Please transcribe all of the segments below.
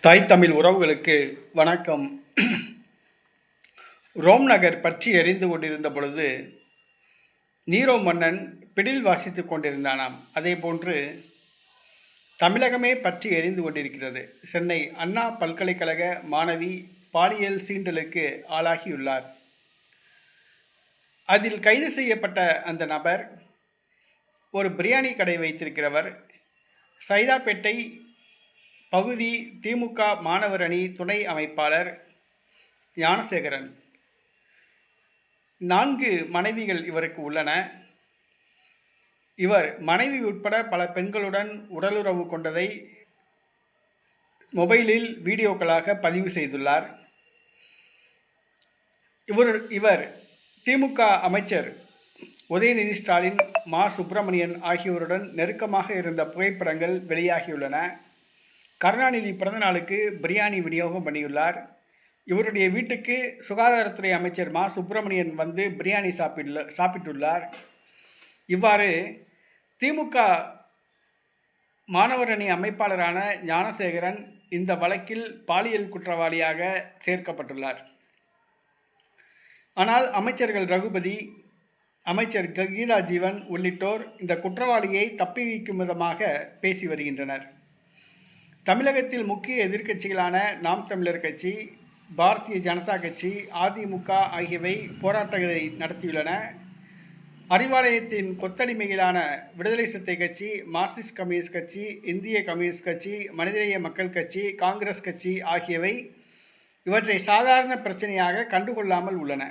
தாய் தமிழ் உறவுகளுக்கு வணக்கம். ரோம் நகர் பற்றி எரிந்து கொண்டிருந்த பொழுது நீரோ மன்னன் பிடில் வாசித்துக் கொண்டிருந்தானாம். அதே போன்று தமிழகமே பற்றி எரிந்து கொண்டிருக்கிறது. சென்னை அண்ணா பல்கலைக்கழக மாணவி பாலியல் சீண்டலுக்கு ஆளாகியுள்ளார். அதில் கைது செய்யப்பட்ட அந்த நபர் ஒரு பிரியாணி கடை வைத்திருக்கிறவர். சைதாப்பேட்டை பகுதி திமுக மாணவர் அணி துணை அமைப்பாளர் ஞானசேகரன். 4 மனைவிகள் இவருக்கு உள்ளன. இவர் மனைவி உட்பட பல பெண்களுடன் உடலுறவு கொண்டதை மொபைலில் வீடியோக்களாக பதிவு செய்துள்ளார். இவர் திமுக அமைச்சர் உதயநிதி ஸ்டாலின், மா சுப்பிரமணியன் ஆகியோருடன் நெருக்கமாக இருந்த புகைப்படங்கள் வெளியாகியுள்ளன. கருணாநிதி பிறந்தநாளுக்கு பிரியாணி விநியோகம் பண்ணியுள்ளார். இவருடைய வீட்டுக்கு சுகாதாரத்துறை அமைச்சர் மா சுப்பிரமணியன் வந்து பிரியாணி சாப்பிட்டுள்ளார். இவ்வாறு திமுக மாணவர் அணி அமைப்பாளரான ஞானசேகரன் இந்த வழக்கில் பாலியல் குற்றவாளியாக சேர்க்கப்பட்டுள்ளார். ஆனால் அமைச்சர்கள் ரகுபதி, அமைச்சர் கீதா ஜீவன் உள்ளிட்டோர் இந்த குற்றவாளியை தப்பி வைக்கும் விதமாக பேசி வருகின்றனர். தமிழகத்தில் முக்கிய எதிர்க்கட்சிகளான நாம் தமிழர் கட்சி, பாரதிய ஜனதா கட்சி, அதிமுக ஆகியவை போராட்டங்களை நடத்தியுள்ளன. அறிவாலயத்தின் கொத்தடிமைகளான விடுதலை சிறுத்தை கட்சி, மார்க்சிஸ்ட் கம்யூனிஸ்ட் கட்சி, இந்திய கம்யூனிஸ்ட் கட்சி, மனிதநேய மக்கள் கட்சி, காங்கிரஸ் கட்சி ஆகியவை இவற்றை சாதாரண பிரச்சனையாக கண்டுகொள்ளாமல் உள்ளன.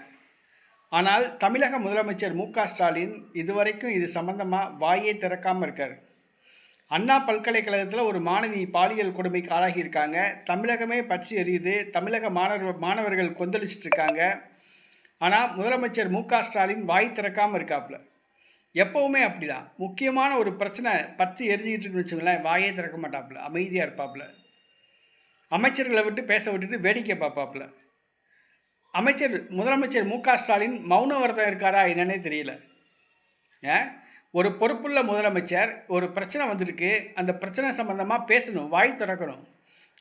ஆனால் தமிழக முதலமைச்சர் மு.க. ஸ்டாலின் இதுவரைக்கும் இது சம்பந்தமாக வாயே திறக்காமல் இருக்கார். அண்ணா பல்கலைக்கழகத்தில் ஒரு மாணவி பாலியல் கொடுமைக்கு ஆளாகியிருக்காங்க. தமிழகமே பற்றி எரியுது. தமிழக மாணவர்கள் கொந்தளிச்சிட்டு இருக்காங்க. ஆனால் முதலமைச்சர் மு.க. ஸ்டாலின் வாய் திறக்காமல் இருக்காப்புல. எப்போவுமே அப்படிதான். முக்கியமான ஒரு பிரச்சனை பற்றி எரிஞ்சிக்கிட்டு இருக்குன்னு வச்சுங்களேன், வாயே திறக்க மாட்டாப்புல, அமைதியாக இருப்பாப்புல. அமைச்சர்களை விட்டு பேச விட்டுட்டு வேடிக்கை பார்ப்பாப்புல. முதலமைச்சர் மு.க. ஸ்டாலின் மௌன விரதம் இருக்காரா என்னன்னே தெரியல. ஒரு பொறுப்புள்ள முதலமைச்சர், ஒரு பிரச்சனை வந்திருக்கு, அந்த பிரச்சனை சம்பந்தமாக பேசணும், வாய் திறக்கணும்.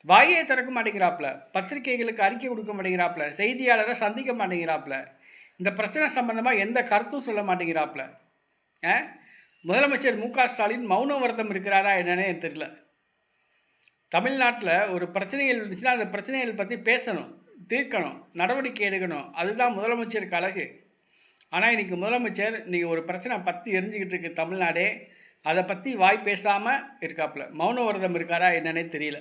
வாயே திறக்க மாட்டேங்கிறாப்புல, பத்திரிகைகளுக்கு அறிக்கை கொடுக்க மாட்டேங்கிறாப்புல, செய்தியாளரை சந்திக்க மாட்டேங்கிறாப்புல, இந்த பிரச்சனை சம்பந்தமாக எந்த கருத்தும் சொல்ல மாட்டேங்கிறாப்புல. முதலமைச்சர் மு.க. ஸ்டாலின் மௌன விரதம் இருக்கிறாரா என்னன்னே தெரியல. தமிழ்நாட்டில் ஒரு பிரச்சனைகள் இருந்துச்சுன்னா அந்த பிரச்சனைகள் பற்றி பேசணும், தீர்க்கணும், நடவடிக்கை எடுக்கணும். அதுதான் முதலமைச்சருக்கு அழகு. ஆனால் இன்றைக்கி முதலமைச்சர் ஒரு பிரச்சனை பற்றி எரிஞ்சிக்கிட்டு இருக்கு தமிழ்நாடே, அதை பற்றி வாய் பேசாமல் இருக்காப்புல. மௌன விரதம் இருக்காரா என்னன்னே தெரியல.